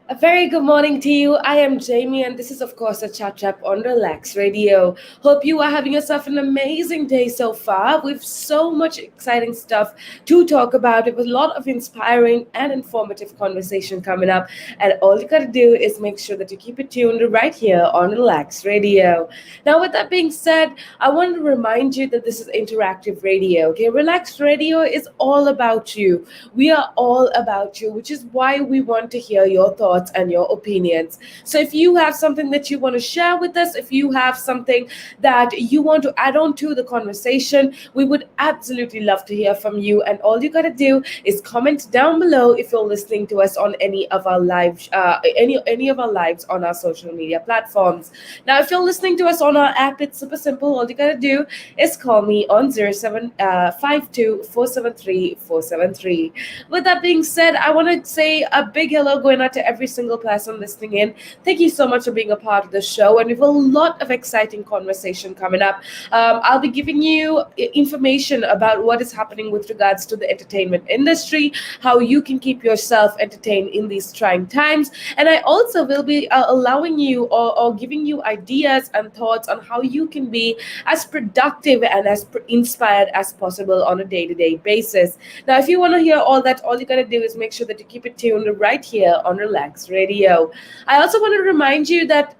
A very good morning to you. I am Jamie, and this is, of course, a chat chat on Relax Radio. Hope you are having yourself an amazing day so far. We've so much exciting stuff to talk about. We have a lot of inspiring and informative conversation coming up, and all you gotta do is make sure that you keep it tuned right here on Relax Radio. Now, with that being said, I want to remind you that this is interactive radio. Okay, Relax Radio is all about you. We are all about you, which is why we want to hear your thoughts and your opinions. So if you have something that you want to share with us, if you have something that you want to add on to the conversation, we would absolutely love to hear from you. And all you got to do is comment down below if you're listening to us on any of our lives on our social media platforms. Now, if you're listening to us on our app, it's super simple. All you got to do is call me on 0752 With that being said, I want to say a big hello going out to every single person listening in. Thank you so much for being a part of the show, and we have a lot of exciting conversation coming up. I'll be giving you information about what is happening with regards to the entertainment industry, how you can keep yourself entertained in these trying times, and I also will be allowing you or giving you ideas and thoughts on how you can be as productive and as inspired as possible on a day-to-day basis. Now, if you want to hear all that, all you got to do is make sure that you keep it tuned right here on Relax Radio. I also want to remind you that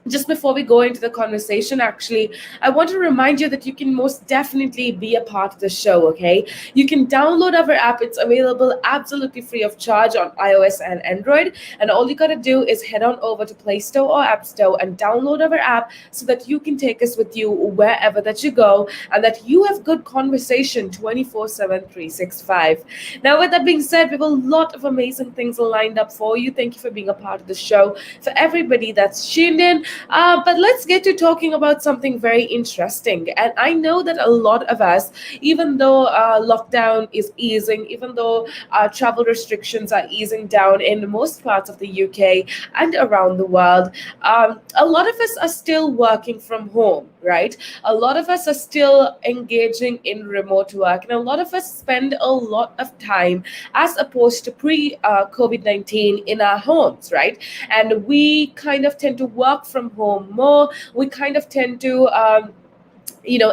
just before we go into the conversation, actually, I want to remind you that you can most definitely be a part of the show. Okay, you can download our app. It's available absolutely free of charge on iOS and Android, and all you got to do is head on over to Play Store or App Store and download our app so that you can take us with you wherever that you go, and that you have good conversation 24/7, 365. Now, with that being said, we have a lot of amazing things lined up for you. Thank you for being a part of the show. For everybody that's tuned in, but let's get to talking about something very interesting. And I know that a lot of us, even though lockdown is easing, even though travel restrictions are easing down in most parts of the UK and around the world, a lot of us are still working from home, right? A lot of us are still engaging in remote work, and a lot of us spend a lot of time as opposed to pre COVID 19 in our homes, right? And we kind of tend to work from home more. We kind of tend to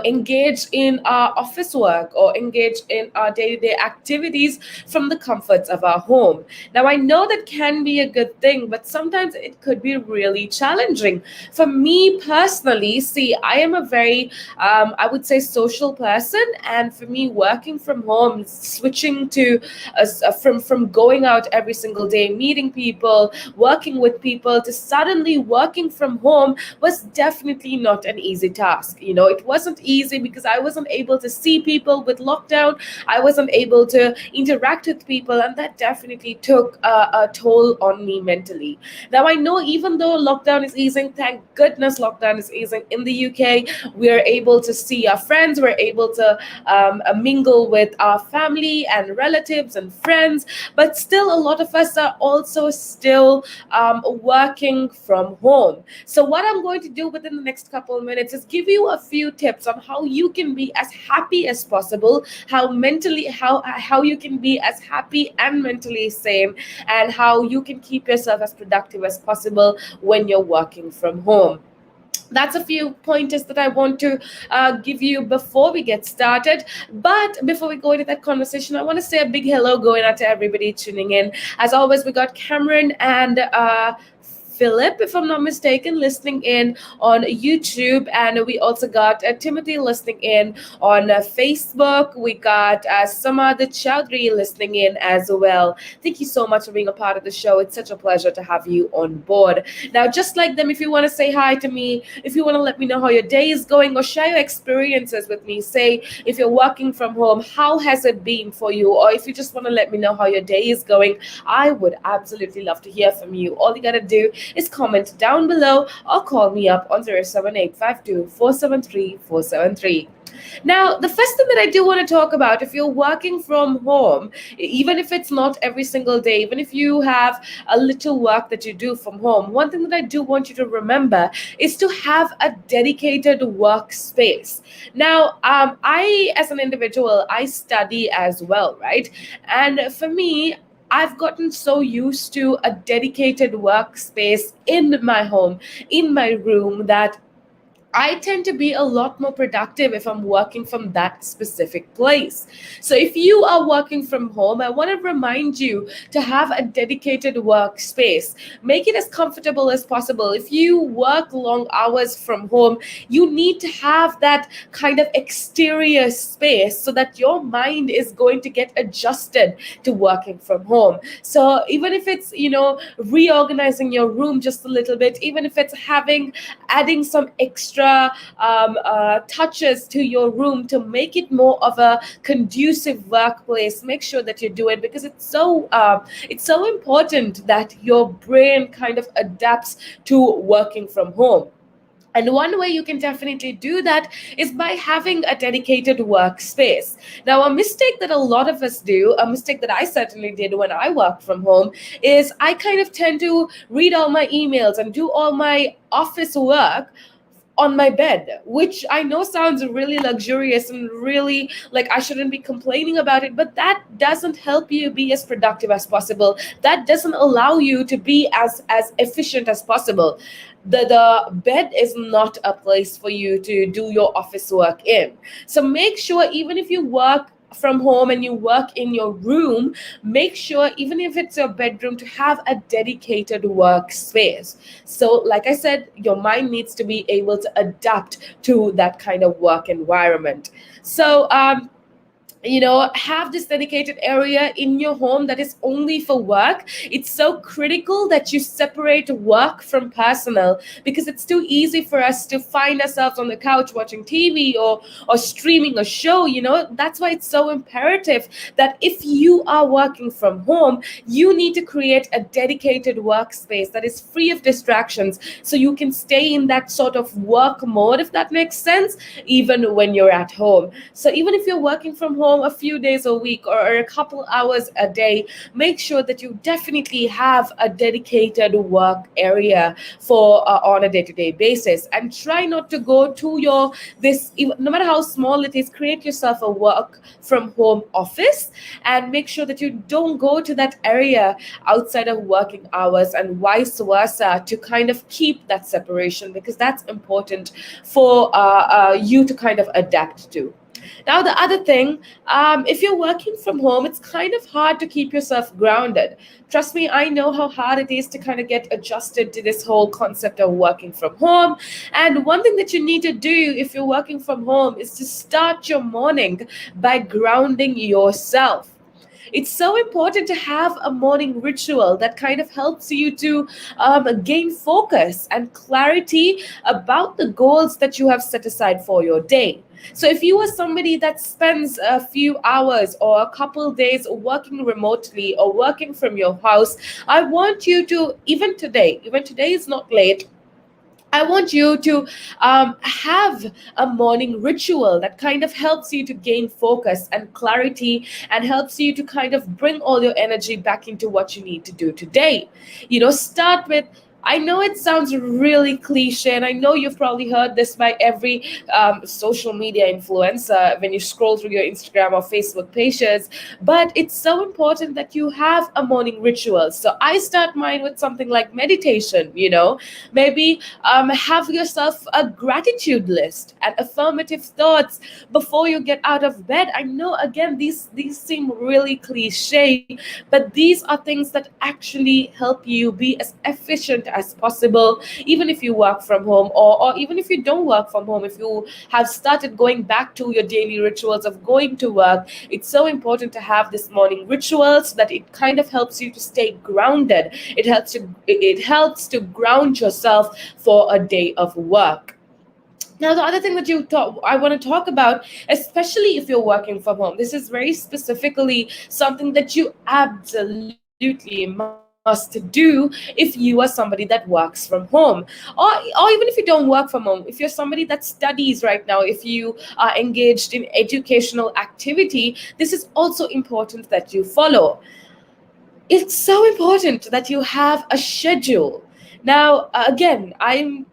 engage in our office work or engage in our day-to-day activities from the comforts of our home. Now, I know that can be a good thing, but sometimes it could be really challenging. For me personally, see, I am a very I would say social person, and for me, working from home, switching to from going out every single day, meeting people, working with people, to suddenly working from home was definitely not an easy task. It wasn't easy because I wasn't able to see people with lockdown. I wasn't able to interact with people, and that definitely took a toll on me mentally. Now, I know even though lockdown is easing, thank goodness lockdown is easing in the UK, we are able to see our friends, we're able to mingle with our family and relatives and friends, but still a lot of us are also still working from home. So, what I'm going to do within the next couple of minutes is give you a few tips on how you can be as happy as possible, how you can be as happy and mentally sane, and how you can keep yourself as productive as possible when you're working from home. That's a few pointers that I want to give you before we get started. But before we go into that conversation, I want to say a big hello going out to everybody tuning in. As always, we got Cameron and Philip, if I'm not mistaken, listening in on YouTube, and we also got Timothy listening in on Facebook. We got Samad Chowdhury listening in as well. Thank you so much for being a part of the show. It's such a pleasure to have you on board. Now, just like them, if you want to say hi to me, if you want to let me know how your day is going, or share your experiences with me, say if you're working from home, how has it been for you? Or if you just want to let me know how your day is going, I would absolutely love to hear from you. All you got to do is comment down below or call me up on 07852 Now, the first thing that I do want to talk about, if you're working from home, even if it's not every single day, even if you have a little work that you do from home, one thing that I do want you to remember is to have a dedicated workspace. Now, I, as an individual, I study as well, right? And for me, I've gotten so used to a dedicated workspace in my home, in my room, that I tend to be a lot more productive if I'm working from that specific place. So if you are working from home, I want to remind you to have a dedicated workspace. Make it as comfortable as possible. If you work long hours from home, you need to have that kind of exterior space so that your mind is going to get adjusted to working from home. So even if it's, reorganizing your room just a little bit, even if it's adding some extra touches to your room to make it more of a conducive workplace, make sure that you do it, because it's so important that your brain kind of adapts to working from home. And one way you can definitely do that is by having a dedicated workspace. Now, a mistake that a lot of us do, a mistake that I certainly did when I worked from home, is I kind of tend to read all my emails and do all my office work on my bed, which I know sounds really luxurious and really like I shouldn't be complaining about it, but that doesn't help you be as productive as possible. That doesn't allow you to be as efficient as possible. The bed is not a place for you to do your office work in. So make sure, even if you work from home and you work in your room, make sure, even if it's your bedroom, to have a dedicated workspace. So like I said, your mind needs to be able to adapt to that kind of work environment. So have this dedicated area in your home that is only for work. It's so critical that you separate work from personal, because it's too easy for us to find ourselves on the couch watching TV or streaming a show. That's why it's so imperative that if you are working from home, you need to create a dedicated workspace that is free of distractions, so you can stay in that sort of work mode, if that makes sense, even when you're at home. So even if you're working from home a few days a week or a couple hours a day, make sure that you definitely have a dedicated work area for on a day-to-day basis, and try not to go to no matter how small it is, create yourself a work from home office, and make sure that you don't go to that area outside of working hours, and vice versa, to kind of keep that separation, because that's important for you to kind of adapt to. Now, the other thing, if you're working from home, it's kind of hard to keep yourself grounded. Trust me, I know how hard it is to kind of get adjusted to this whole concept of working from home. And one thing that you need to do if you're working from home is to start your morning by grounding yourself. It's so important to have a morning ritual that kind of helps you to gain focus and clarity about the goals that you have set aside for your day. So if you are somebody that spends a few hours or a couple days working remotely or working from your house, I want you to, even today is not late, I want you to have a morning ritual that kind of helps you to gain focus and clarity, and helps you to kind of bring all your energy back into what you need to do today. Start with, I know it sounds really cliche, and I know you've probably heard this by every social media influencer when you scroll through your Instagram or Facebook pages, but it's so important that you have a morning ritual. So I start mine with something like meditation. Maybe have yourself a gratitude list and affirmative thoughts before you get out of bed. I know, again, these seem really cliche, but these are things that actually help you be as efficient as possible, even if you work from home, or even if you don't work from home. If you have started going back to your daily rituals of going to work, it's so important to have this morning ritual, so that it kind of helps you to stay grounded. It helps to ground yourself for a day of work. Now, the other thing that I want to talk about, especially if you're working from home, this is very specifically something that you absolutely must do if you are somebody that works from home, or even if you don't work from home. If you're somebody that studies right now, if you are engaged in educational activity, this is also important that you follow. It's so important that you have a schedule. Now, again, I'm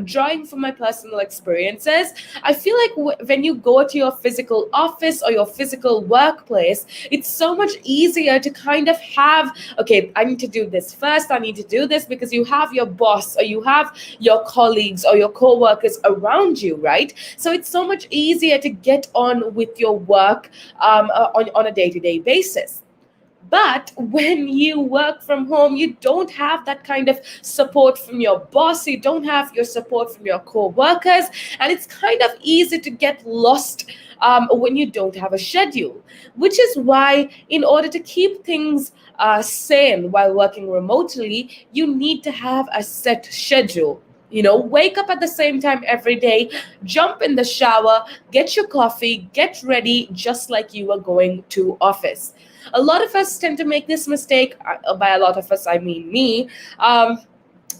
drawing from my personal experiences. I feel like when you go to your physical office or your physical workplace, it's so much easier to kind of have, okay, I need to do this first, I need to do this, because you have your boss or you have your colleagues or your co-workers around you, right? So it's so much easier to get on with your work on a day-to-day basis. But when you work from home, you don't have that kind of support from your boss, you don't have your support from your co-workers, and it's kind of easy to get lost when you don't have a schedule. Which is why, in order to keep things sane while working remotely, you need to have a set schedule. Wake up at the same time every day, jump in the shower, get your coffee, get ready, just like you are going to office. A lot of us tend to make this mistake. By a lot of us, I mean me.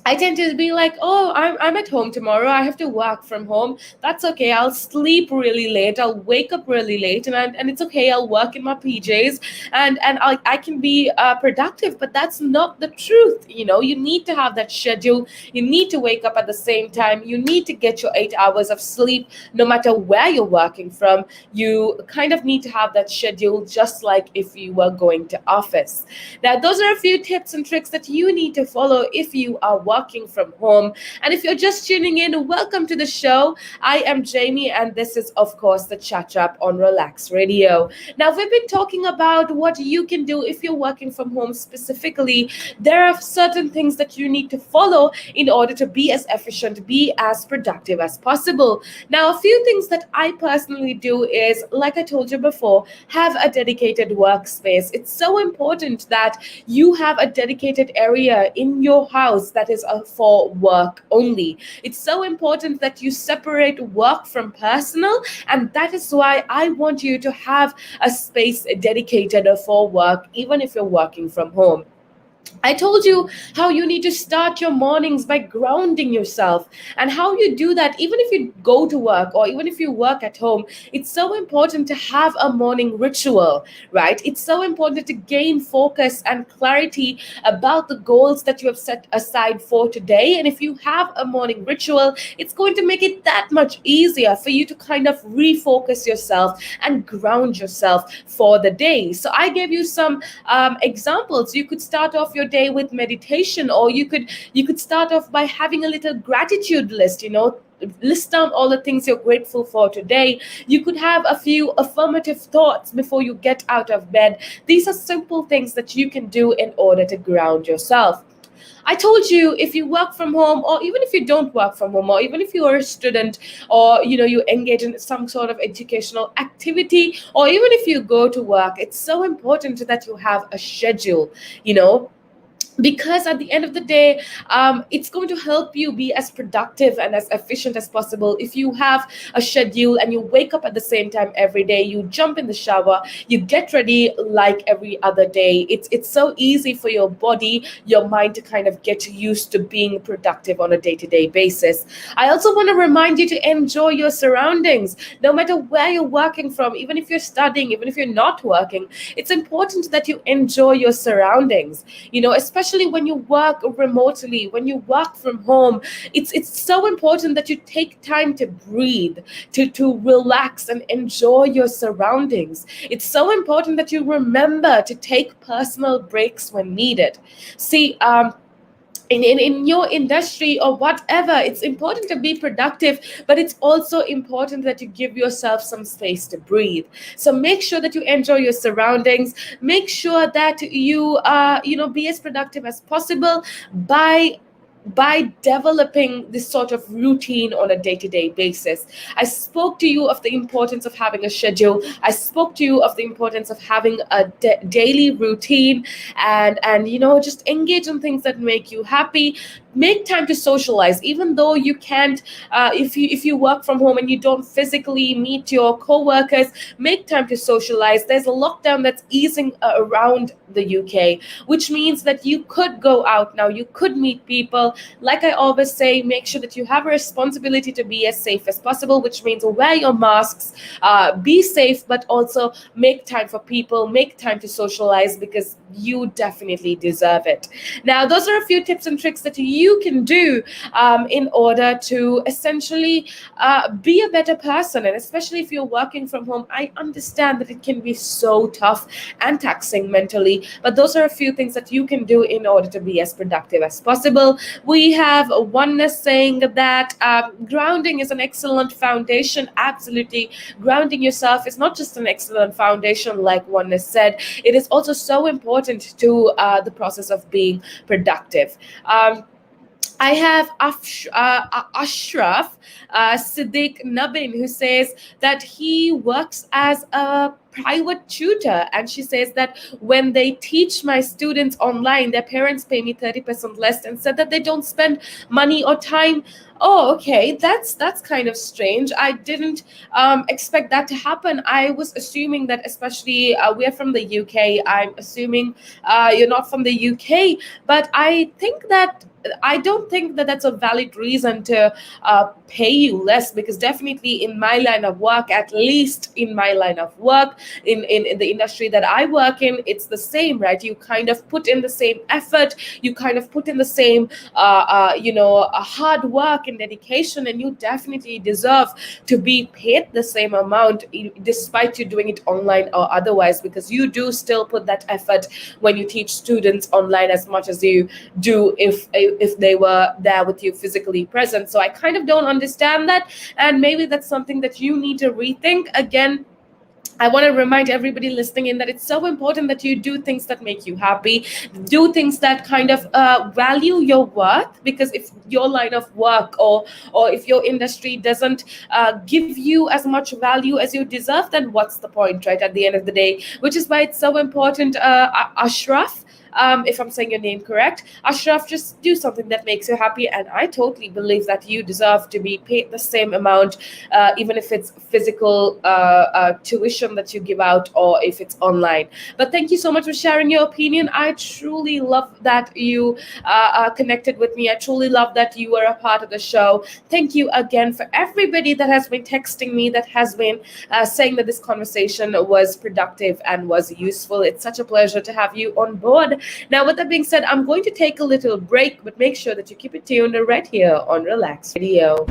I tend to be like, oh, I'm at home tomorrow. I have to work from home. That's okay. I'll sleep really late. I'll wake up really late, and it's okay. I'll work in my PJs, and I can be productive. But that's not the truth. You need to have that schedule. You need to wake up at the same time. You need to get your 8 hours of sleep, no matter where you're working from. You kind of need to have that schedule, just like if you were going to office. Now, those are a few tips and tricks that you need to follow if you are working from home. And if you're just tuning in, welcome to the show. I am Jaimmy, and this is, of course, the Chat Wrap on Relax Radio. Now, we've been talking about what you can do if you're working from home specifically. There are certain things that you need to follow in order to be as efficient, be as productive as possible. Now, a few things that I personally do is, like I told you before, have a dedicated workspace. It's so important that you have a dedicated area in your house that is for work only. It's so important that you separate work from personal, and that is why I want you to have a space dedicated for work, even if you're working from home. I told you how you need to start your mornings by grounding yourself, and how you do that, even if you go to work or even if you work at home. It's so important to have a morning ritual, right? It's so important to gain focus and clarity about the goals that you have set aside for today. And if you have a morning ritual, it's going to make it that much easier for you to kind of refocus yourself and ground yourself for the day. So I gave you some examples. You could start off your day with meditation, or you could start off by having a little gratitude list. List down all the things you're grateful for today. You could have a few affirmative thoughts before you get out of bed. These are simple things that you can do in order to ground yourself. I told you, if you work from home, or even if you don't work from home, or even if you are a student, or you engage in some sort of educational activity, or even if you go to work, it's so important that you have a schedule. you know because at the end of the day, it's going to help you be as productive and as efficient as possible if you have a schedule, and you wake up at the same time every day, you jump in the shower, you get ready like every other day. It's so easy for your body, your mind, to kind of get used to being productive on a day-to-day basis. I also want to remind you to enjoy your surroundings, no matter where you're working from. Even if you're studying, even if you're not working, it's important that you enjoy your surroundings. Especially when you work remotely, when you work from home. It's so important that you take time to breathe, to relax and enjoy your surroundings. It's so important that you remember to take personal breaks when needed. See, in your industry or whatever, it's important to be productive, but it's also important that you give yourself some space to breathe. So make sure that you enjoy your surroundings. Make sure that you be as productive as possible by developing this sort of routine on a day-to-day basis. I spoke to you of the importance of having a schedule. I spoke to you of the importance of having a daily routine, and just engage in things that make you happy. Make time to socialize, even though you can't. If you work from home and you don't physically meet your co-workers, make time to socialize. There's a lockdown that's easing around the UK, which means that you could go out now, you could meet people. Like I always say, make sure that you have a responsibility to be as safe as possible, which means wear your masks, be safe, but also make time for people, make time to socialize, because you definitely deserve it. Now, those are a few tips and tricks that you you can do in order to essentially be a better person. And especially if you're working from home, I understand that it can be so tough and taxing mentally, but those are a few things that you can do in order to be as productive as possible. We have Oneness saying that grounding is an excellent foundation. Absolutely. Grounding yourself is not just an excellent foundation, like Oneness said, it is also so important to the process of being productive. I have Ashraf Siddiq Nabin, who says that he works as a private tutor, and she says that when they teach my students online, their parents pay me 30% less, and said that they don't spend money or time. Oh, okay, that's kind of strange. I didn't expect that to happen. I was assuming that, especially we're from the UK, I'm assuming you're not from the UK, but I don't think that that's a valid reason to pay you less, because definitely in my line of work, at least in my line of work, in the industry that I work in, it's the same, right? You kind of put in the same effort, you kind of put in the same, hard work and dedication, and you definitely deserve to be paid the same amount, despite you doing it online or otherwise, because you do still put that effort when you teach students online as much as you do if they were there with you physically present. So I kind of don't understand that, and maybe that's something that you need to rethink again. I want to remind everybody listening in that it's so important that you do things that make you happy, do things that kind of value your worth, because if your line of work or if your industry doesn't give you as much value as you deserve, then what's the point, right? At the end of the day, which is why it's so important, Ashraf. If I'm saying your name correct, Ashraf, just do something that makes you happy. And I totally believe that you deserve to be paid the same amount, even if it's physical tuition that you give out or if it's online. But thank you so much for sharing your opinion. I truly love that you are connected with me. I truly love that you are a part of the show. Thank you again for everybody that has been texting me, that has been saying that this conversation was productive and was useful. It's such a pleasure to have you on board. Now, with that being said, I'm going to take a little break, but make sure that you keep it tuned right here on Relax Radio.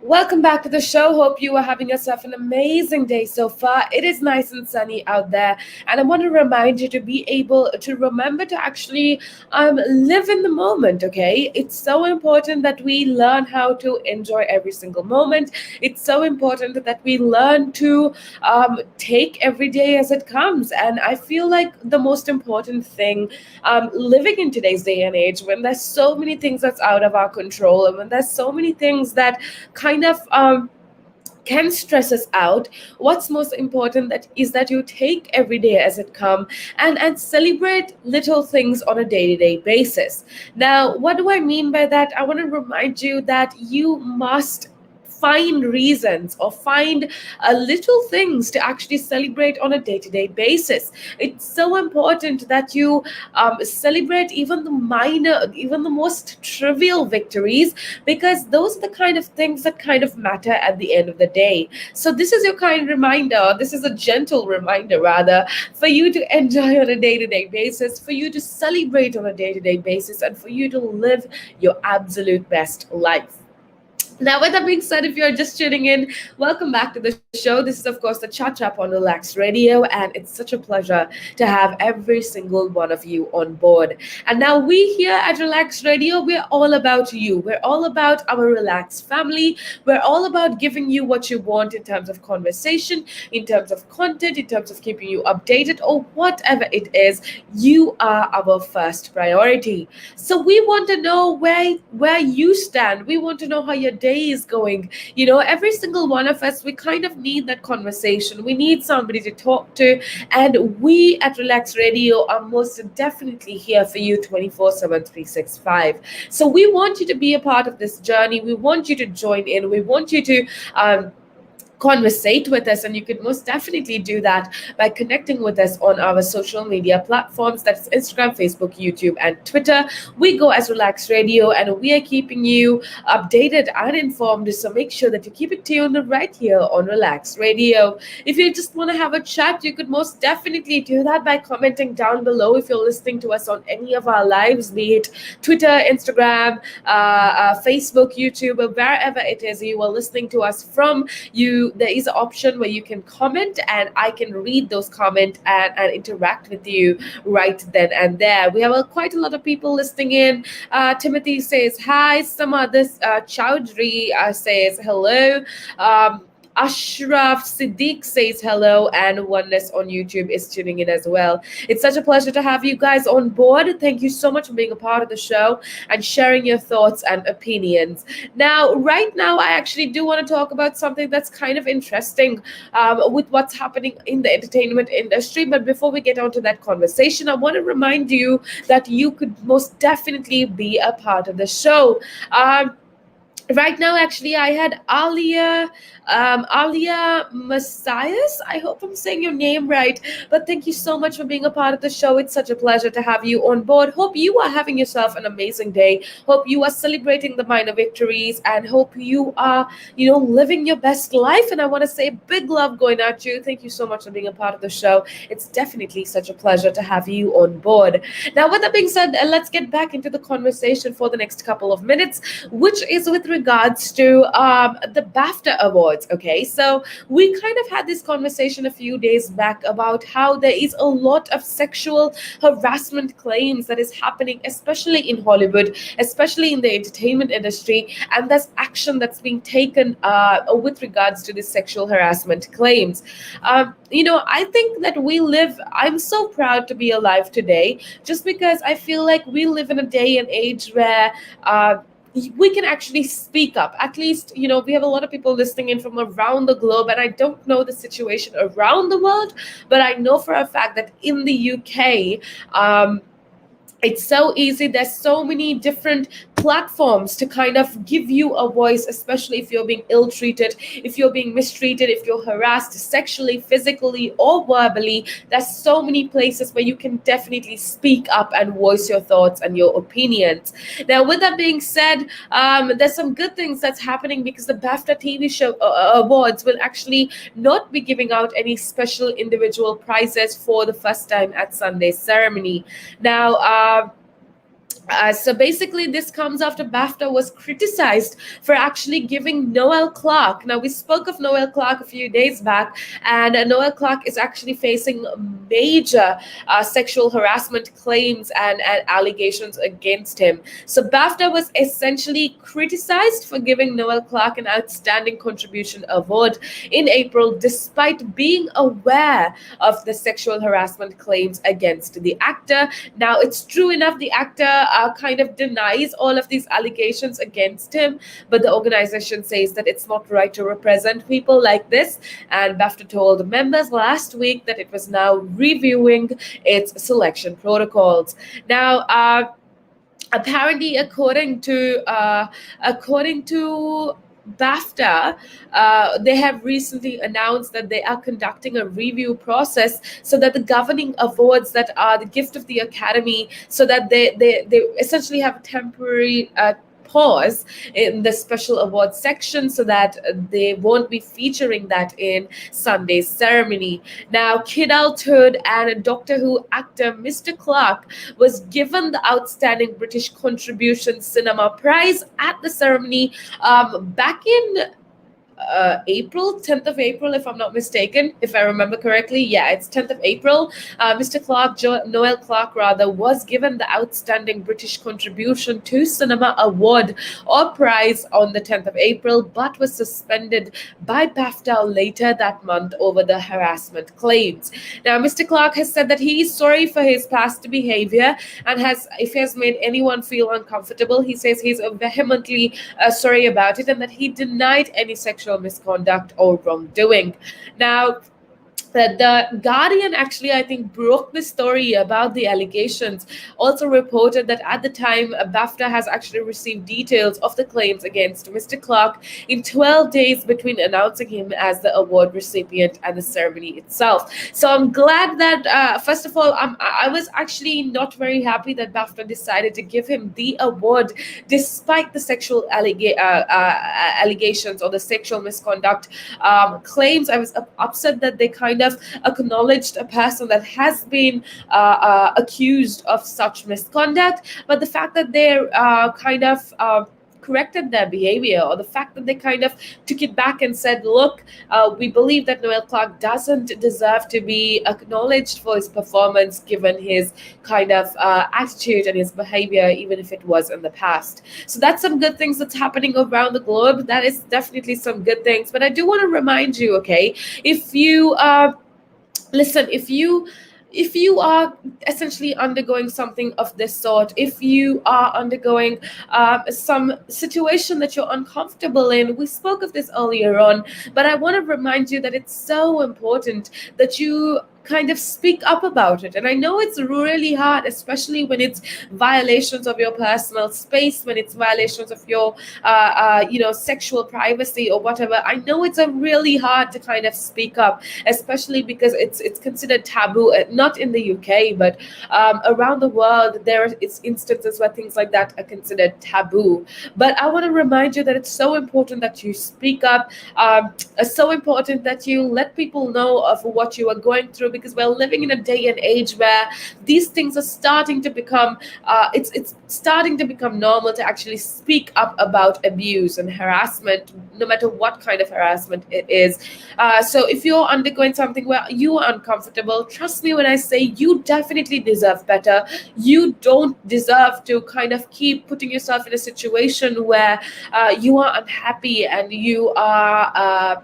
Welcome back to the show. Hope you are having yourself an amazing day so far. It is nice and sunny out there, and I want to remind you to be able to remember to actually live in the moment. Okay, it's so important that we learn how to enjoy every single moment. It's so important that we learn to take every day as it comes. And I feel like the most important thing living in today's day and age, when there's so many things that's out of our control, and when there's so many things that kind of can stress us out, what's most important that is that you take every day as it come, and celebrate little things on a day-to-day basis. Now, what do I mean by that? I want to remind you that you must find reasons or find little things to actually celebrate on a day-to-day basis. It's so important that you celebrate even the minor, even the most trivial victories, because those are the kind of things that kind of matter at the end of the day. So this is your kind reminder, this is a gentle reminder rather, for you to enjoy on a day-to-day basis, for you to celebrate on a day-to-day basis, and for you to live your absolute best life. Now, with that being said, if you're just tuning in, welcome back to the show. This is, of course, the Chat Up on Relax Radio, and it's such a pleasure to have every single one of you on board. And now, we here at Relax Radio, we're all about you. We're all about our Relax family. We're all about giving you what you want in terms of conversation, in terms of content, in terms of keeping you updated, or whatever it is. You are our first priority. So we want to know where you stand. We want to know how your day is going. Every single one of us, we kind of need that conversation. We need somebody to talk to, and we at Relax Radio are most definitely here for you 24/7, 365. So we want you to be a part of this journey. We want you to join in. We want you to conversate with us, and you can most definitely do that by connecting with us on our social media platforms. That's Instagram, Facebook, YouTube, and Twitter. We go as Relax Radio, and we are keeping you updated and informed, so make sure that you keep it tuned right here on Relax Radio. If you just want to have a chat, you could most definitely do that by commenting down below. If you're listening to us on any of our lives, be it Twitter, Instagram, Facebook, YouTube, or wherever it is you are listening to us from, there is an option where you can comment, and I can read those comments and interact with you right then and there. We have quite a lot of people listening in. Timothy says hi. Some others, Chowdhury says hello. Ashraf Siddiq says hello, and Oneness on YouTube is tuning in as well. It's such a pleasure to have you guys on board. Thank you so much for being a part of the show and sharing your thoughts and opinions. Now, right now, I actually do want to talk about something that's kind of interesting with what's happening in the entertainment industry. But before we get on to that conversation, I want to remind you that you could most definitely be a part of the show. Right now, actually, I had Alia Messias. I hope I'm saying your name right. But thank you so much for being a part of the show. It's such a pleasure to have you on board. Hope you are having yourself an amazing day. Hope you are celebrating the minor victories, and hope you are, living your best life. And I want to say big love going at you. Thank you so much for being a part of the show. It's definitely such a pleasure to have you on board. Now, with that being said, let's get back into the conversation for the next couple of minutes, which is with regards to the BAFTA Awards. Okay, so we kind of had this conversation a few days back about how there is a lot of sexual harassment claims that is happening, especially in Hollywood, especially in the entertainment industry, and there's action that's being taken with regards to the sexual harassment claims. I think that I'm so proud to be alive today, just because I feel like we live in a day and age where we can actually speak up. At least, we have a lot of people listening in from around the globe, and I don't know the situation around the world, but I know for a fact that in the UK, it's so easy. There's so many different platforms to kind of give you a voice, especially if you're being ill-treated, if you're being mistreated, if you're harassed sexually, physically, or verbally. There's so many places where you can definitely speak up and voice your thoughts and your opinions. Now, with that being said, there's some good things that's happening, because the BAFTA TV show awards will actually not be giving out any special individual prizes for the first time at Sunday's ceremony. Now, So basically, this comes after BAFTA was criticized for actually giving Noel Clark. Now, we spoke of Noel Clark a few days back, and Noel Clark is actually facing major sexual harassment claims and allegations against him. So, BAFTA was essentially criticized for giving Noel Clark an Outstanding Contribution Award in April, despite being aware of the sexual harassment claims against the actor. Now, it's true enough, the actor kind of denies all of these allegations against him, but the organization says that it's not right to represent people like this. And BAFTA told members last week that it was now reviewing its selection protocols. Now, apparently, according to BAFTA, they have recently announced that they are conducting a review process so that the governing awards that are the gift of the Academy, so that they essentially have a temporary pause in the special awards section so that they won't be featuring that in Sunday's ceremony. Now, Kid Altud and Doctor Who actor Mr. Clark was given the Outstanding British Contribution Cinema Prize at the ceremony back in April, 10th of April, if I'm not mistaken, if I remember correctly. Yeah, it's 10th of April. Mr. Clark, Noel Clark rather, was given the Outstanding British Contribution to Cinema Award or prize on the 10th of April, but was suspended by BAFTA later that month over the harassment claims. Now, Mr. Clark has said that he is sorry for his past behavior and if he has made anyone feel uncomfortable, he says he's vehemently sorry about it and that he denied any sexual misconduct or wrongdoing. Now, the Guardian actually, I think, broke the story about the allegations, also reported that at the time, BAFTA has actually received details of the claims against Mr. Clark in 12 days between announcing him as the award recipient and the ceremony itself. So I'm glad that, first of all, I was actually not very happy that BAFTA decided to give him the award despite the sexual allegations or the sexual misconduct claims. I was upset that they kind of acknowledged a person that has been accused of such misconduct, but the fact that they're kind of corrected their behavior, or the fact that they kind of took it back and said, look, we believe that Noel Clark doesn't deserve to be acknowledged for his performance given his kind of attitude and his behavior, even if it was in the past. So that's some good things that's happening around the globe. That is definitely some good things. But I do want to remind you, okay, if you listen, if you are essentially undergoing something of this sort, if you are undergoing some situation that you're uncomfortable in, we spoke of this earlier on, but I want to remind you that it's so important that you kind of speak up about it. And I know it's really hard, especially when it's violations of your personal space, when it's violations of your sexual privacy or whatever. I know it's a really hard to kind of speak up, especially because it's considered taboo, not in the UK, but around the world there is instances where things like that are considered taboo. But I want to remind you that it's so important that you speak up. It's so important that you let people know of what you are going through, because we're living in a day and age where these things are starting to become it's starting to become normal to actually speak up about abuse and harassment, no matter what kind of harassment it is. So if you're undergoing something where you are uncomfortable, trust me when I say you definitely deserve better. You don't deserve to kind of keep putting yourself in a situation where you are unhappy and you are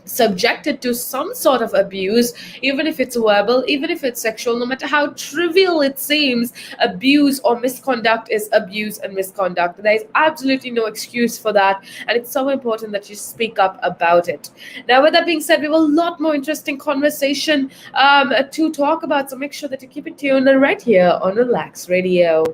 subjected to some sort of abuse, even if it's verbal, even if it's sexual. No matter how trivial it seems, abuse or misconduct is abuse and misconduct. There is absolutely no excuse for that, and it's so important that you speak up about it. Now, with that being said, we have a lot more interesting conversation to talk about, so make sure that you keep it tuned right here on Relax Radio.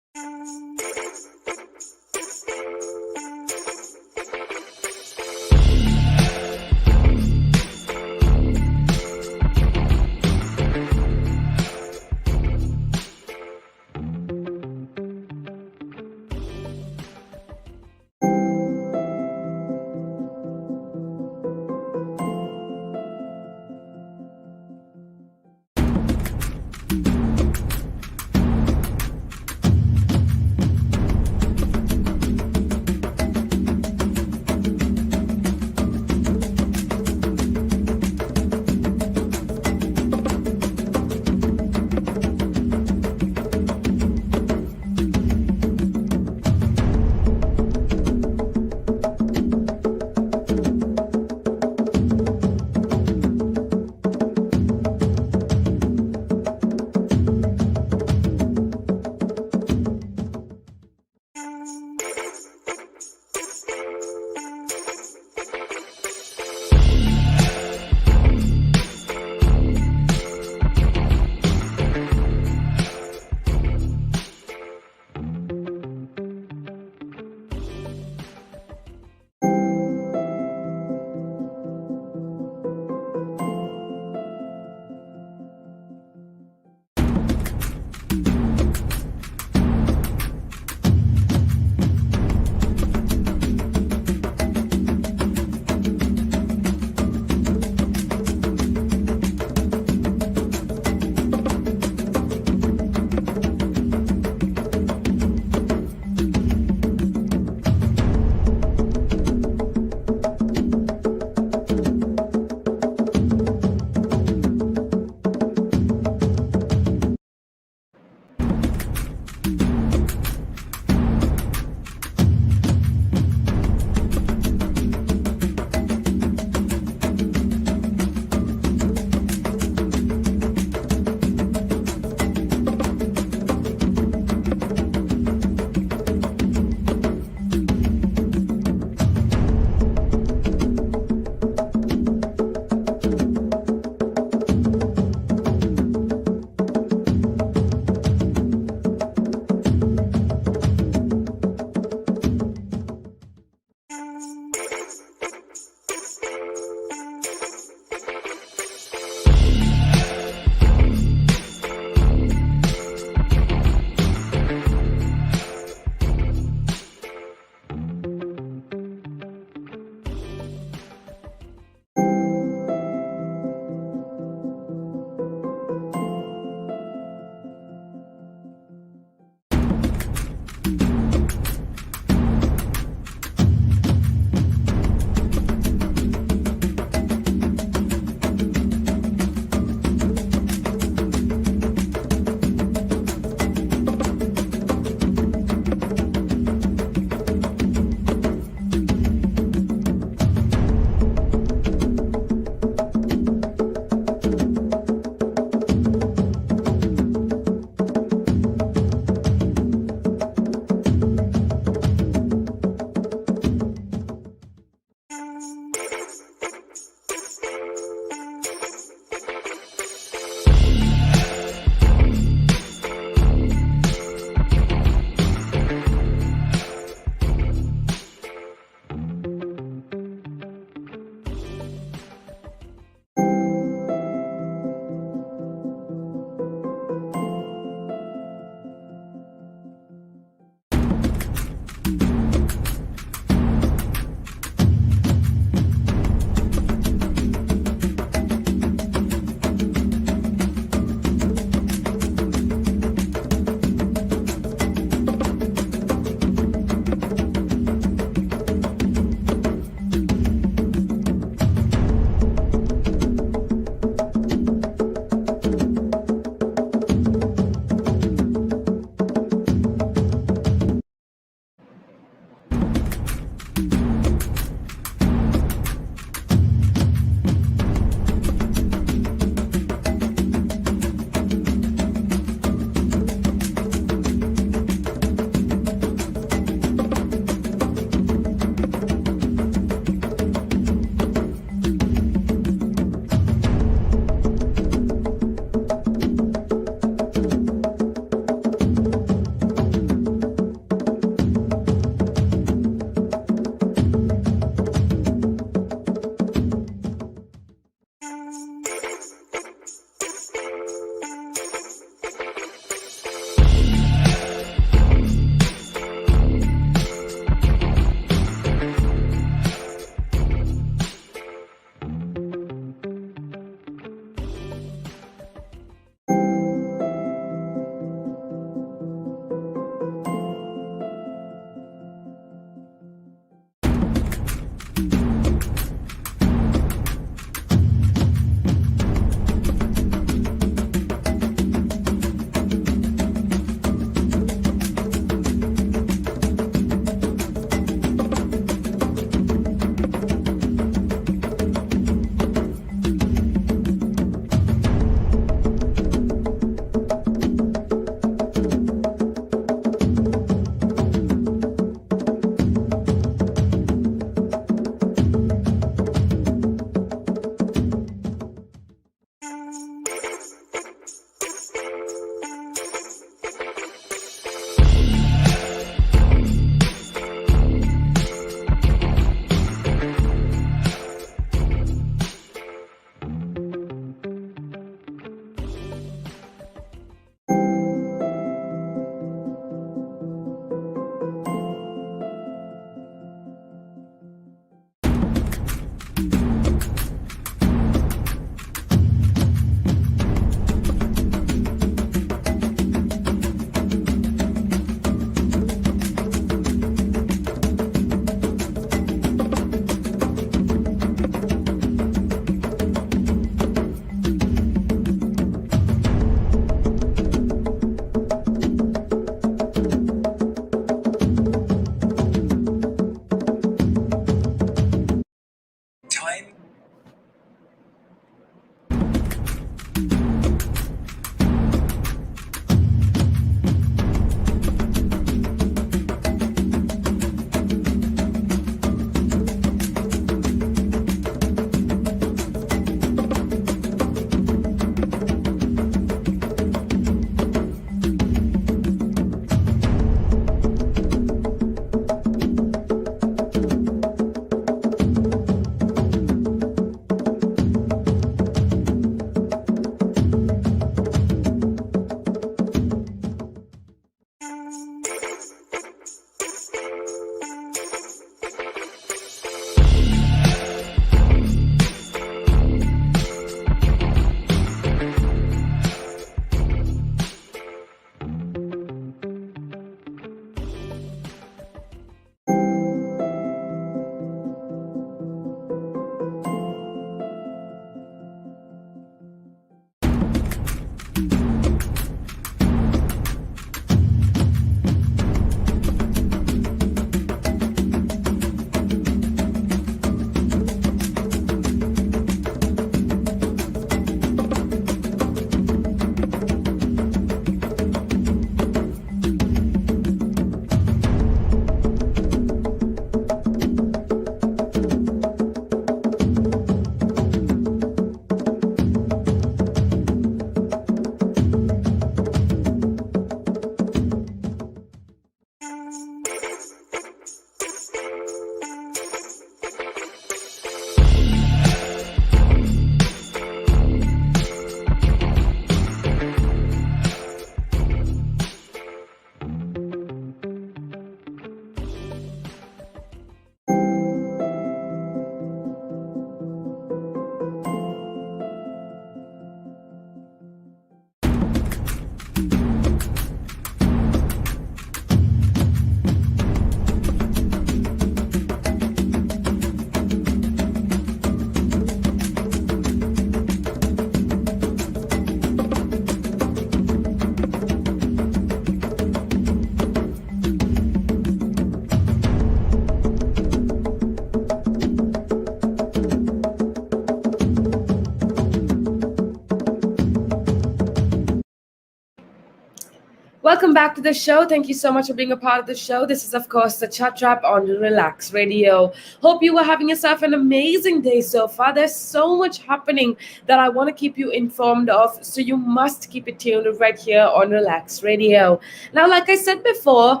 Welcome back to the show. Thank you so much for being a part of the show. This is, of course, the Chat Wrap on Relax Radio. Hope you are having yourself an amazing day so far. There's so much happening that I want to keep you informed of, so you must keep it tuned right here on Relax Radio. Now, like I said before,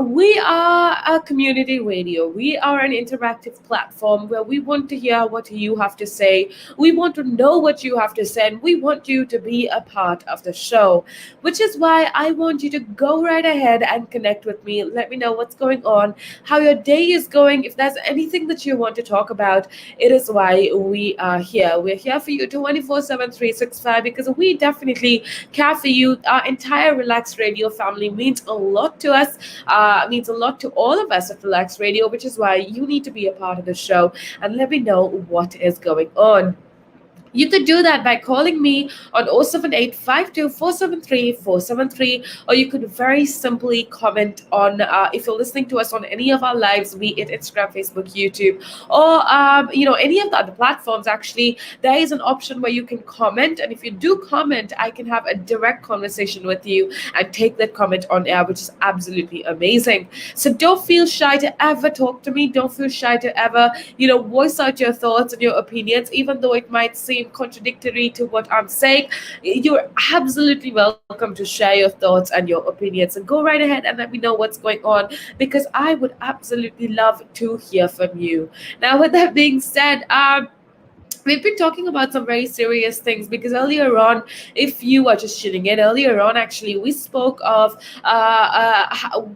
we are a community radio. We are an interactive platform where we want to hear what you have to say. We want to know what you have to say, and we want you to be a part of the show, which is why I want you to go right ahead and connect with me. Let me know what's going on, how your day is going. If there's anything that you want to talk about, it is why we are here. We're here for you 24/7, 365, because we definitely care for you. Our entire Relax Radio family means a lot to us, means a lot to all of us at Relax Radio, which is why you need to be a part of the show and let me know what is going on. You could do that by calling me on 078 or you could very simply comment on, if you're listening to us on any of our lives, be it Instagram, Facebook, YouTube, or any of the other platforms. Actually, there is an option where you can comment, and if you do comment, I can have a direct conversation with you and take that comment on air, which is absolutely amazing. So don't feel shy to ever talk to me. Don't feel shy to ever, voice out your thoughts and your opinions, even though it might seem contradictory to what I'm saying. You're absolutely welcome to share your thoughts and your opinions, and go right ahead and let me know what's going on, because I would absolutely love to hear from you. Now, with that being said, we've been talking about some very serious things, because earlier on, if you are just tuning in, earlier on actually we spoke of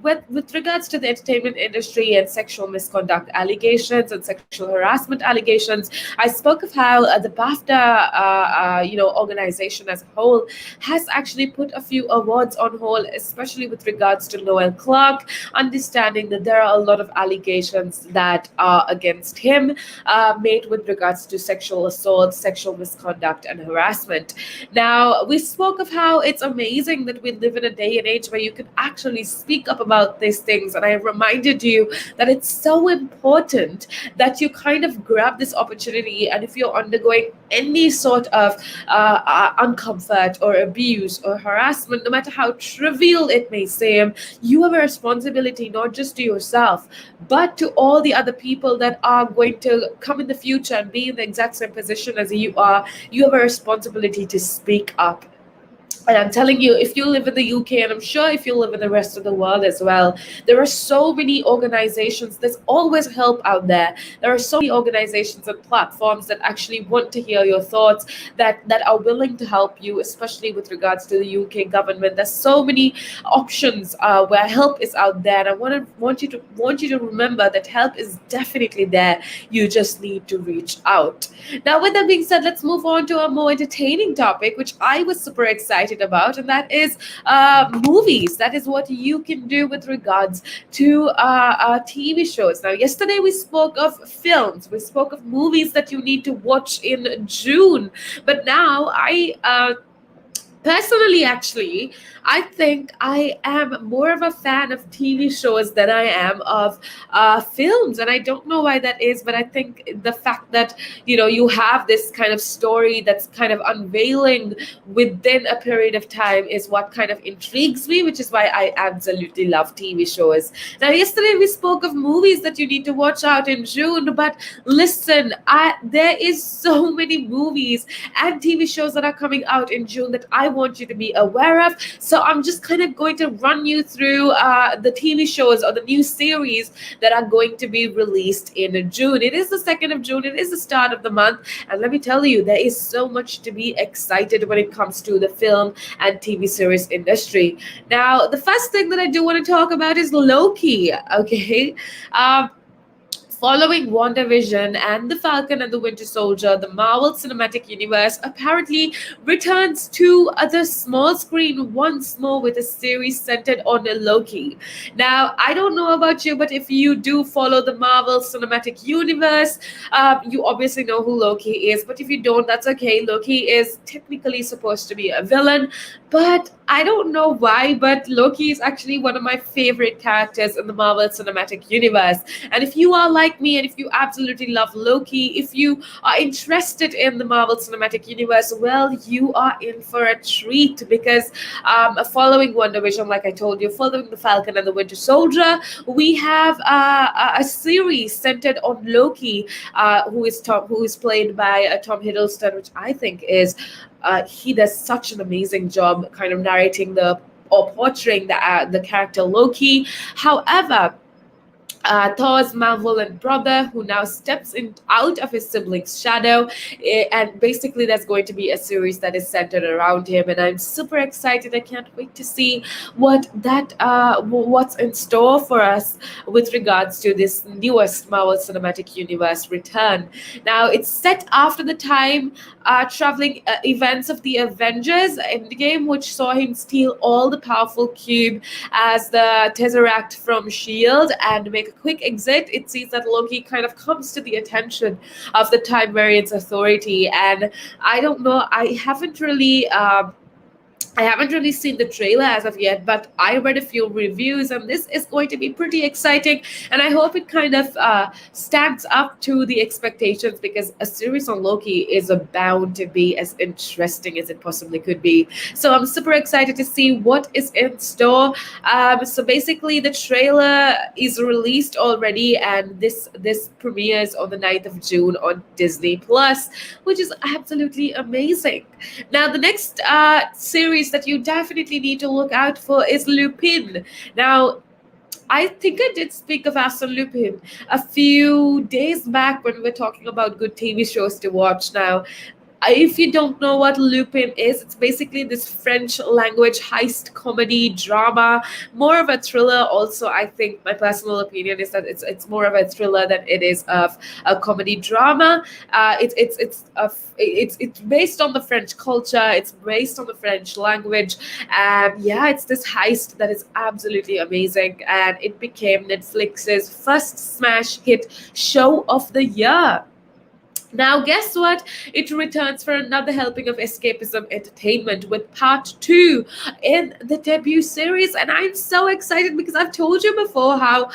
with regards to the entertainment industry and sexual misconduct allegations and sexual harassment allegations. I spoke of how the BAFTA organization as a whole has actually put a few awards on hold, especially with regards to Noel Clark, understanding that there are a lot of allegations that are against him, made with regards to sexual assault, sexual misconduct, and harassment. Now, we spoke of how it's amazing that we live in a day and age where you can actually speak up about these things. And I reminded you that it's so important that you kind of grab this opportunity. And if you're undergoing any sort of uncomfort or abuse or harassment, no matter how trivial it may seem, you have a responsibility not just to yourself, but to all the other people that are going to come in the future and be in the exact same position as you are. You have a responsibility to speak up. And I'm telling you, if you live in the UK, and I'm sure if you live in the rest of the world as well, there are so many organizations. There's always help out there. There are so many organizations and platforms that actually want to hear your thoughts, that are willing to help you, especially with regards to the UK government. There's so many options where help is out there. And I want you to remember that help is definitely there. You just need to reach out. Now, with that being said, let's move on to a more entertaining topic, which I was super excited about, and that is movies. That is what you can do with regards to TV shows. Now, yesterday we spoke of films, we spoke of movies that you need to watch in June, but now personally, actually, I think I am more of a fan of TV shows than I am of films. And I don't know why that is, but I think the fact that, you have this kind of story that's kind of unveiling within a period of time is what kind of intrigues me, which is why I absolutely love TV shows. Now, yesterday we spoke of movies that you need to watch out in June, but listen, there is so many movies and TV shows that are coming out in June that I want you to be aware of. So I'm just kind of going to run you through the TV shows or the new series that are going to be released in June. It is the 2nd of June. It is the start of the month. And let me tell you, there is so much to be excited when it comes to the film and TV series industry. Now, the first thing that I do want to talk about is Loki. Okay. Following WandaVision and The Falcon and the Winter Soldier, the Marvel Cinematic Universe apparently returns to the small screen once more with a series centered on Loki. Now, I don't know about you, but if you do follow the Marvel Cinematic Universe, you obviously know who Loki is. But if you don't, that's okay. Loki is technically supposed to be a villain, but I don't know why, but Loki is actually one of my favorite characters in the Marvel Cinematic Universe. And if you are like me and if you absolutely love Loki, if you are interested in the Marvel Cinematic Universe, well, you are in for a treat because following WandaVision, like I told you, following the Falcon and the Winter Soldier, we have a series centered on Loki, who is played by Tom Hiddleston, which I think is he does such an amazing job, kind of narrating the or portraying the character Loki. However, Thor's malevolent brother, who now steps in out of his sibling's shadow, and basically there's going to be a series that is centered around him, and I'm super excited. I can't wait to see what's in store for us with regards to this newest Marvel Cinematic Universe return. Now it's set after the time traveling events of the Avengers Endgame, which saw him steal all the powerful cube as the Tesseract from Shield and make a quick exit. It seems that Loki kind of comes to the attention of the Time Variance Authority, and I don't know. I haven't really seen the trailer as of yet, but I read a few reviews, and this is going to be pretty exciting. And I hope it kind of stands up to the expectations because a series on Loki is bound to be as interesting as it possibly could be. So I'm super excited to see what is in store. So basically, the trailer is released already, and this premieres on the 9th of June on Disney Plus, which is absolutely amazing. Now, the next series that you definitely need to look out for is Lupin. Now, I think I did speak of Arsène Lupin a few days back when we were talking about good TV shows to watch. Now, if you don't know what Lupin is, it's basically this French language heist comedy drama, more of a thriller. Also, I think my personal opinion is that it's more of a thriller than it is of a comedy drama. It's based on the French culture. It's based on the French language, and yeah, it's this heist that is absolutely amazing, and it became Netflix's first smash hit show of the year. Now, guess what? It returns for another helping of escapism entertainment with part two in the debut series. And I'm so excited because I've told you before how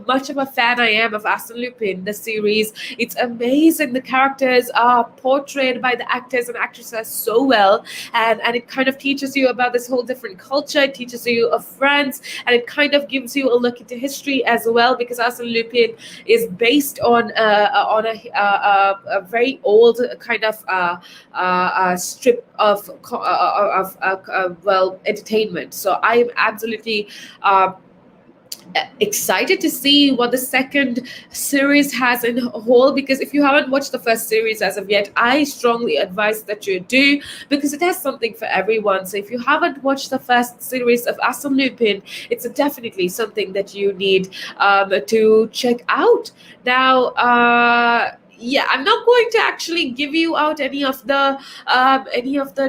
much of a fan I am of Arsène Lupin, the series. It's amazing. The characters are portrayed by the actors and actresses so well. And it kind of teaches you about this whole different culture. It teaches you of France. And it kind of gives you a look into history as well because Arsène Lupin is based on a very old kind of strip of well, entertainment. So I am absolutely excited to see what the second series has in whole, because if you haven't watched the first series as of yet, I strongly advise that you do, because it has something for everyone. So if you haven't watched the first series of Arsène Lupin, it's definitely something that you need to check out. Now, yeah, I'm not going to actually give you out any of the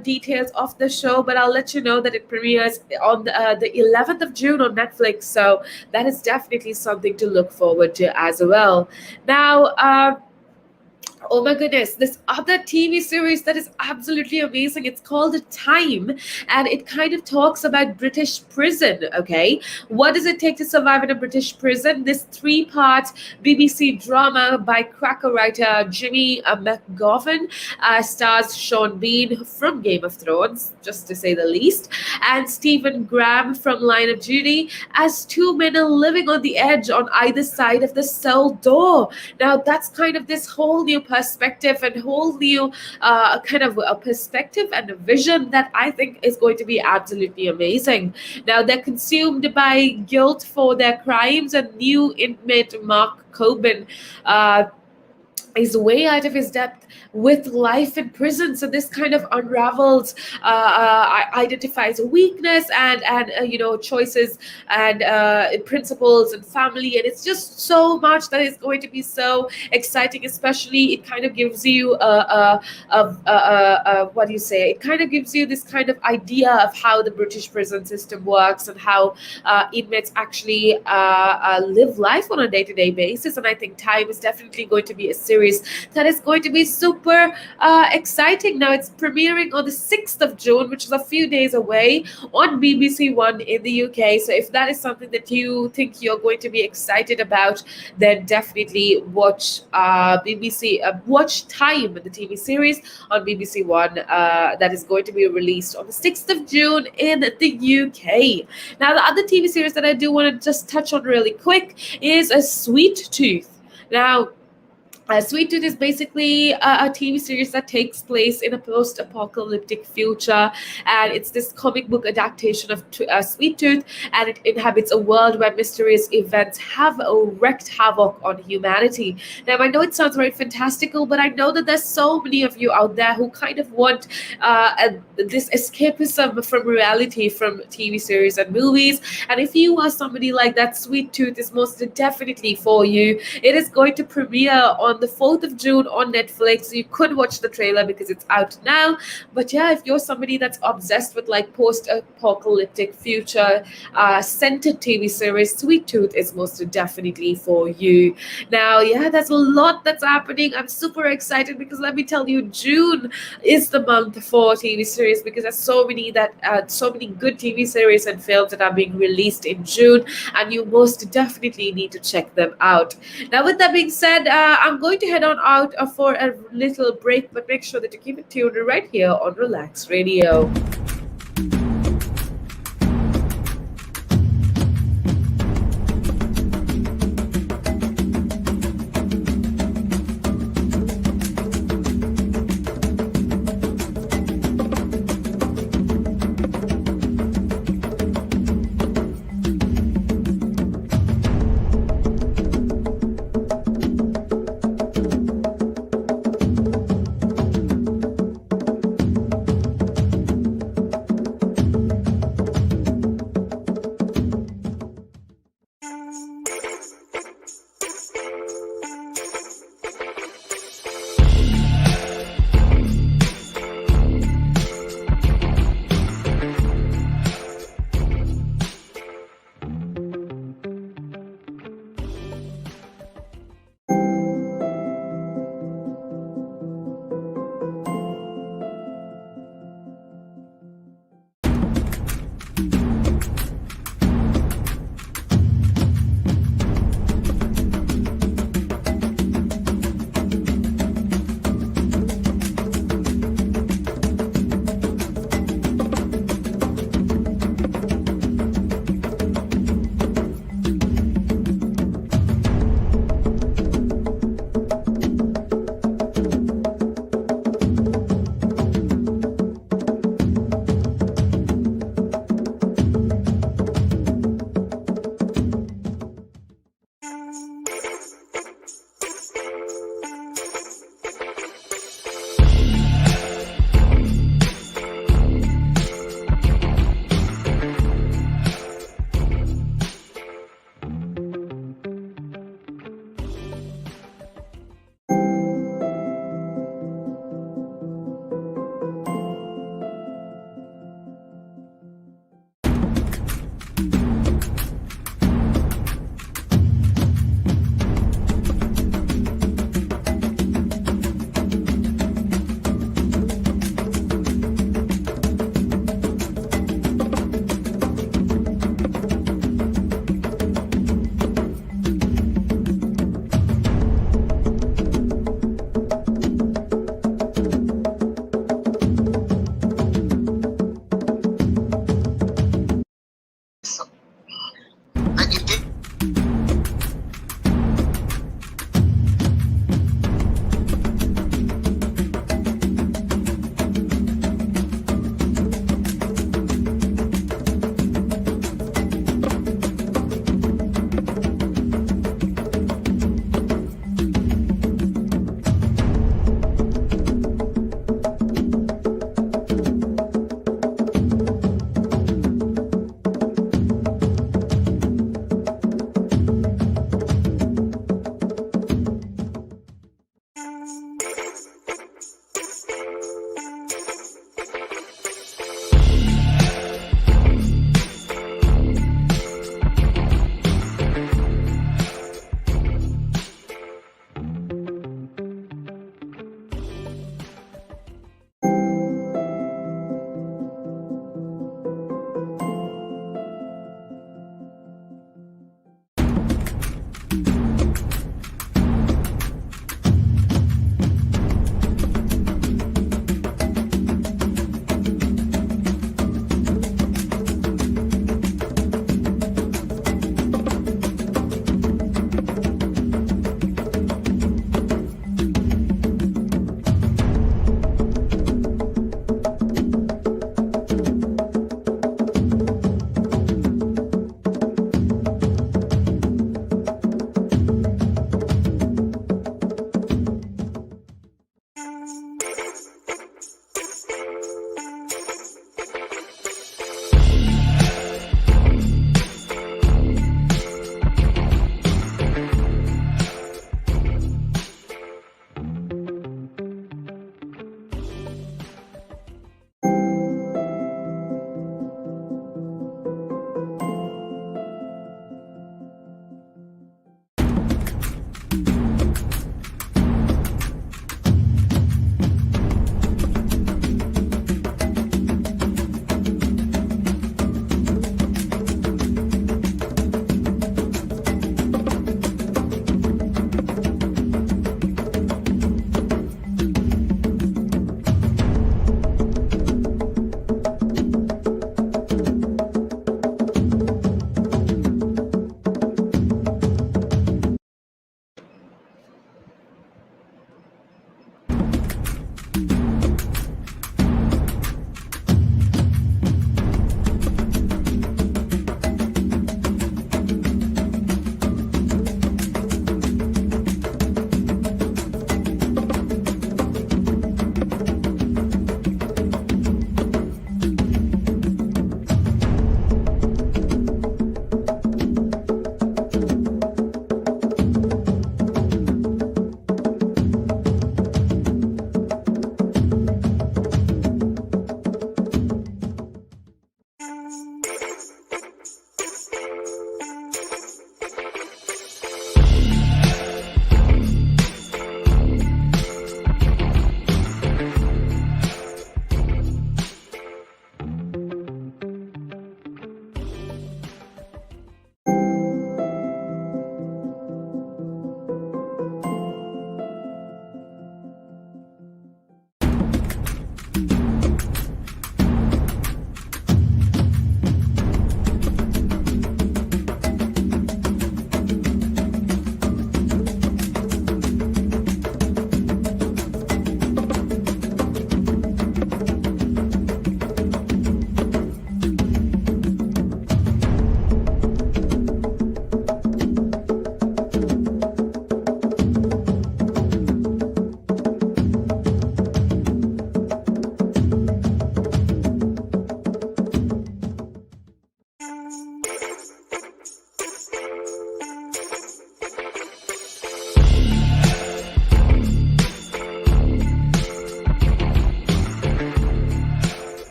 details of the show, but I'll let you know that it premieres on the 11th of June on Netflix. So that is definitely something to look forward to as well. Now, oh my goodness, this other TV series that is absolutely amazing. It's called Time, and it kind of talks about British prison. Okay, what does it take to survive in a British prison? This three-part BBC drama by cracker writer Jimmy McGovern stars Sean Bean from Game of Thrones, just to say the least, and Stephen Graham from Line of Duty, as two men are living on the edge on either side of the cell door. Now, that's kind of this whole new perspective and whole new kind of a perspective and a vision that I think is going to be absolutely amazing. Now, they're consumed by guilt for their crimes, and new inmate Mark Coben is way out of his depth with life in prison. So this kind of unravels, identifies weakness and choices and principles and family, and it's just so much that is going to be so exciting. Especially, it kind of gives you what do you say? It kind of gives you this kind of idea of how the British prison system works and how inmates actually live life on a day-to-day basis. And I think Time is definitely going to be a series series that is going to be super exciting. Now it's premiering on the 6th of June, which is a few days away, on BBC One in the UK. So if that is something that you think you're going to be excited about, then definitely watch Watch Time, the TV series on BBC One that is going to be released on the 6th of June in the UK. Now, the other TV series that I do want to just touch on really quick is A Sweet Tooth. Now, Sweet Tooth is basically a TV series that takes place in a post-apocalyptic future, and it's this comic book adaptation of Sweet Tooth, and it inhabits a world where mysterious events have wreaked havoc on humanity. Now, I know it sounds very fantastical, but I know that there's so many of you out there who kind of want this escapism from reality, from TV series and movies, and if you are somebody like that, Sweet Tooth is most definitely for you. It is going to premiere on the 4th of June on Netflix. You could watch the trailer because it's out now. But yeah, if you're somebody that's obsessed with like post-apocalyptic future centered TV series, Sweet Tooth is most definitely for you. Now, yeah, there's a lot that's happening. I'm super excited because let me tell you, June is the month for TV series because there's so many good TV series and films that are being released in June, and you most definitely need to check them out. Now, with that being said, I'm going to head on out for a little break, but make sure that you keep it tuned right here on Relax Radio.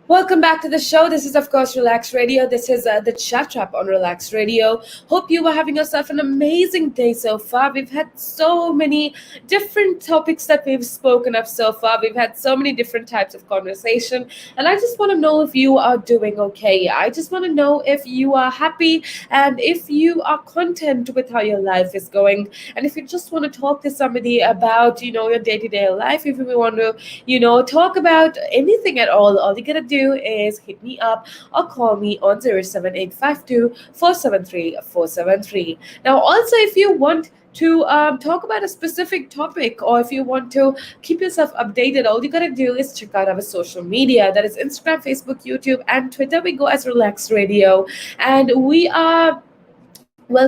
Welcome back to the show. This is, of course, Relax Radio. This is the chat trap on Relax Radio. Hope you are having yourself an amazing day so far. We've had so many different topics that we've spoken of so far. We've had so many different types of conversation. And I just want to know if you are doing okay. I just want to know if you are happy and if you are content with how your life is going. And if you just want to talk to somebody about, your day to day life, if you want to talk about anything at all you gotta do is hit me up or call me on 07852 473 473. Now, also, if you want to talk about a specific topic, or if you want to keep yourself updated, all you gotta do is check out our social media. That is Instagram, Facebook, YouTube, and Twitter. We go as Relax Radio, and we are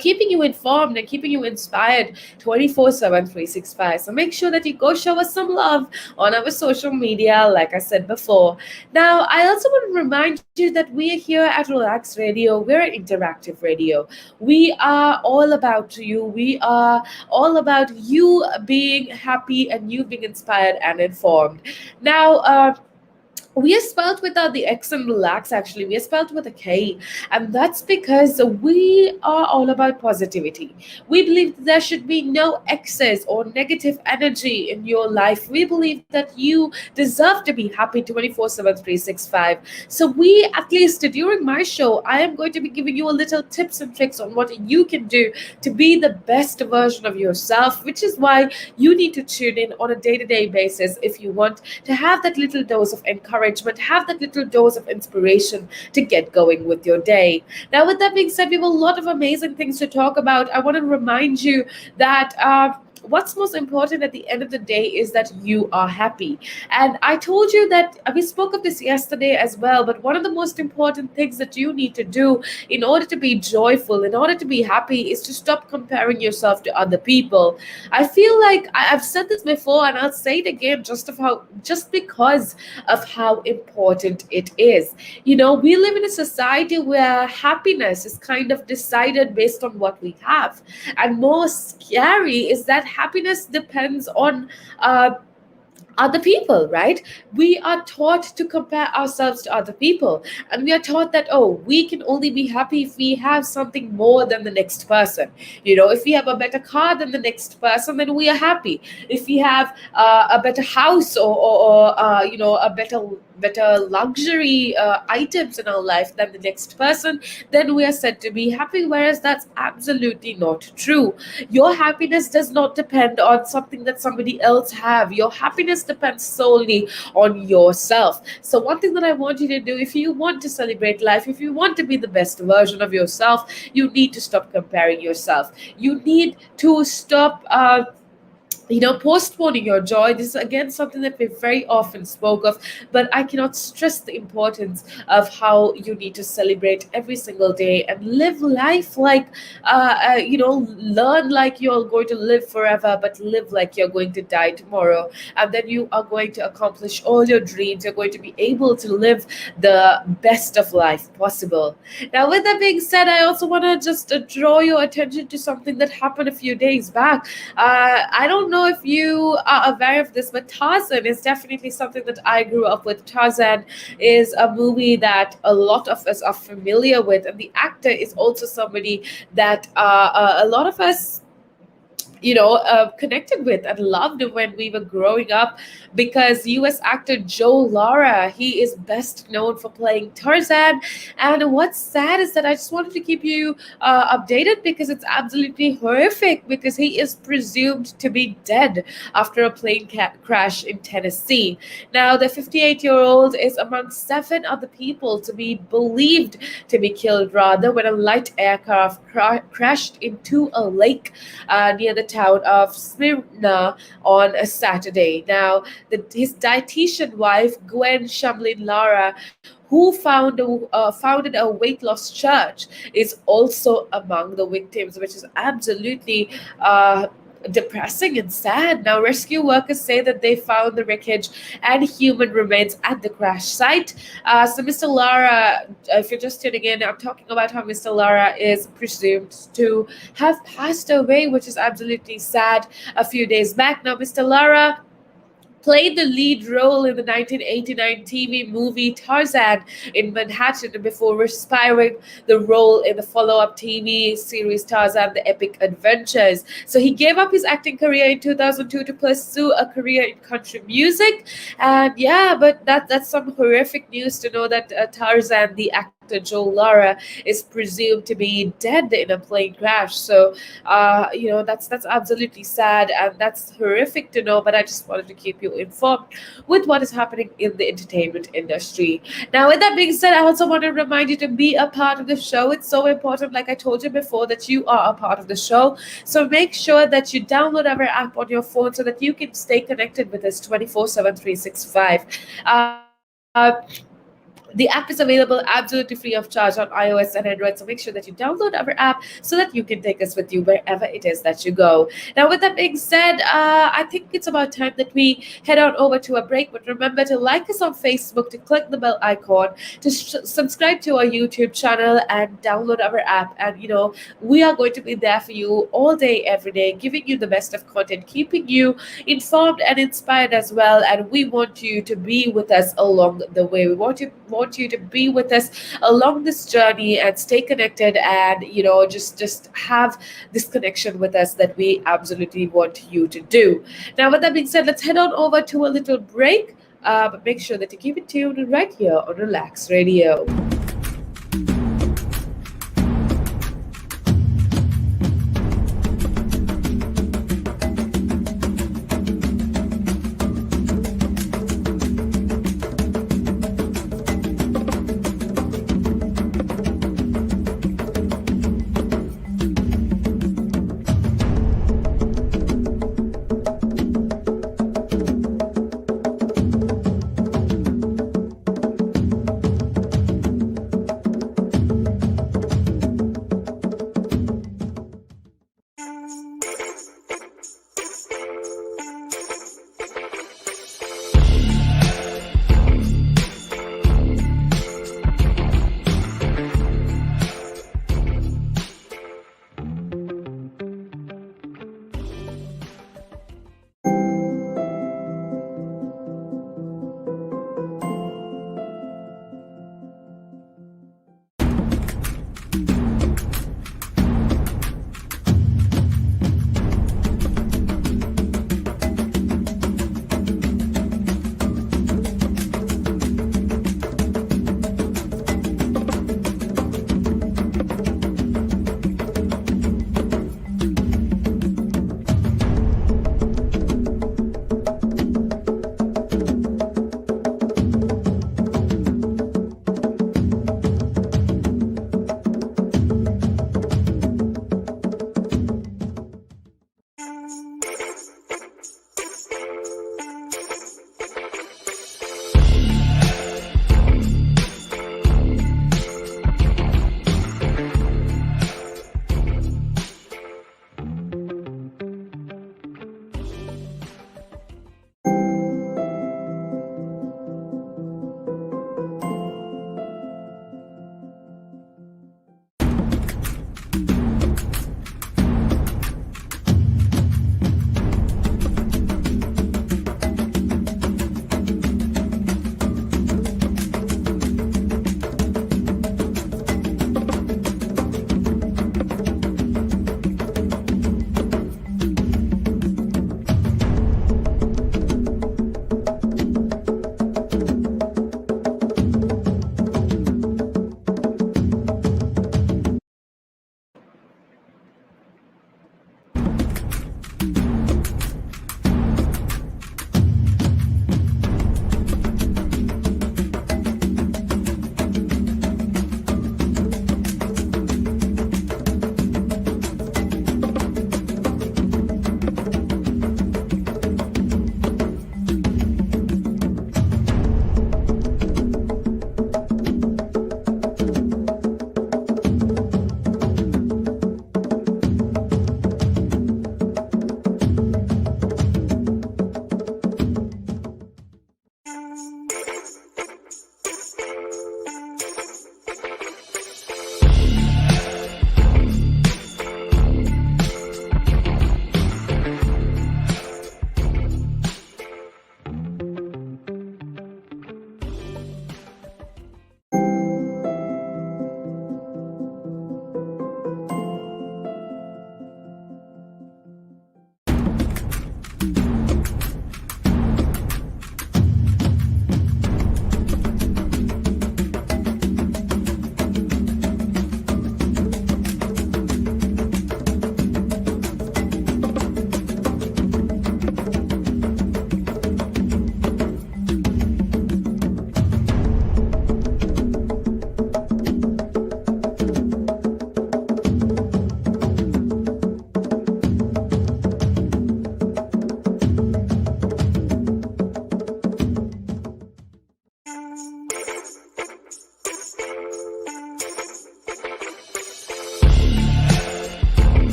keeping you informed and keeping you inspired 24/7, 365. So make sure that you go show us some love on our social media, like I said before. Now, I also want to remind you that we are here at Relax Radio. We're an interactive radio. We are all about you. We are all about you being happy and you being inspired and informed. Now, we are spelled without the X and relax, actually. We are spelled with a K. And that's because we are all about positivity. We believe that there should be no excess or negative energy in your life. We believe that you deserve to be happy 24/7, 365. So, at least during my show, I am going to be giving you a little tips and tricks on what you can do to be the best version of yourself, which is why you need to tune in on a day to day basis if you want to have that little dose of encouragement, have that little dose of inspiration to get going with your day. Now, with that being said, we have a lot of amazing things to talk about. I want to remind you that. What's most important at the end of the day is that you are happy. And I told you that we spoke of this yesterday as well, but one of the most important things that you need to do in order to be joyful, in order to be happy, is to stop comparing yourself to other people. I feel like I've said this before and I'll say it again just because of how important it is. We live in a society where happiness is kind of decided based on what we have. And more scary is that happiness depends on other people, right? We are taught to compare ourselves to other people, and we are taught that, oh, we can only be happy if we have something more than the next person. If we have a better car than the next person, then we are happy. If we have a better house, or a better luxury items in our life than the next person, then we are said to be happy, whereas that's absolutely not true. Your happiness does not depend on something that somebody else have. Your happiness depends solely on yourself. So one thing that I want you to do, if you want to celebrate life, if you want to be the best version of yourself, you need to stop comparing yourself. You need to stop postponing your joy. This is again something that we very often spoke of, but I cannot stress the importance of how you need to celebrate every single day and live life like learn like you're going to live forever, but live like you're going to die tomorrow. And then you are going to accomplish all your dreams. You're going to be able to live the best of life possible. Now, with that being said, I also want to just draw your attention to something that happened a few days back. I don't know if you are aware of this, but Tarzan is definitely something that I grew up with. Tarzan is a movie that a lot of us are familiar with, and the actor is also somebody that a lot of us connected with and loved when we were growing up, because US actor Joe Lara, he is best known for playing Tarzan. And what's sad is that I just wanted to keep you updated, because it's absolutely horrific, because he is presumed to be dead after a plane crash in Tennessee. Now, the 58-year-old is among 7 other people to be believed to be killed, rather, when a light aircraft crashed into a lake near the town of Smyrna on a Saturday. Now, his dietitian wife, Gwen Shamlin Lara, who founded a weight loss church, is also among the victims, which is absolutely depressing and sad. Now, rescue workers say that they found the wreckage and human remains at the crash site. So, Mr. Lara, if you're just tuning in, I'm talking about how Mr. Lara is presumed to have passed away, which is absolutely sad, a few days back. Now, Mr. Lara played the lead role in the 1989 TV movie Tarzan in Manhattan before aspiring the role in the follow-up TV series Tarzan: The Epic Adventures. So he gave up his acting career in 2002 to pursue a career in country music. And yeah, but that's some horrific news to know that Tarzan, the actor Joe Lara, is presumed to be dead in a plane crash. So that's absolutely sad, and that's horrific to know. But I just wanted to keep you informed with what is happening in the entertainment industry. Now, with that being said, I also want to remind you to be a part of the show. It's so important, like I told you before, that you are a part of the show. So make sure that you download our app on your phone so that you can stay connected with us 24/7, 365. The app is available absolutely free of charge on iOS and Android. So make sure that you download our app so that you can take us with you wherever it is that you go. Now, with that being said, I think it's about time that we head on over to a break. But remember to like us on Facebook, to click the bell icon, to subscribe to our YouTube channel, and download our app. And we are going to be there for you all day, every day, giving you the best of content, keeping you informed and inspired as well. And we want you to be with us along the way. We want you to be with us along this journey and stay connected, and just have this connection with us that we absolutely want you to do. Now, with that being said, let's head on over to a little break. But make sure that you keep it tuned right here on Relax Radio.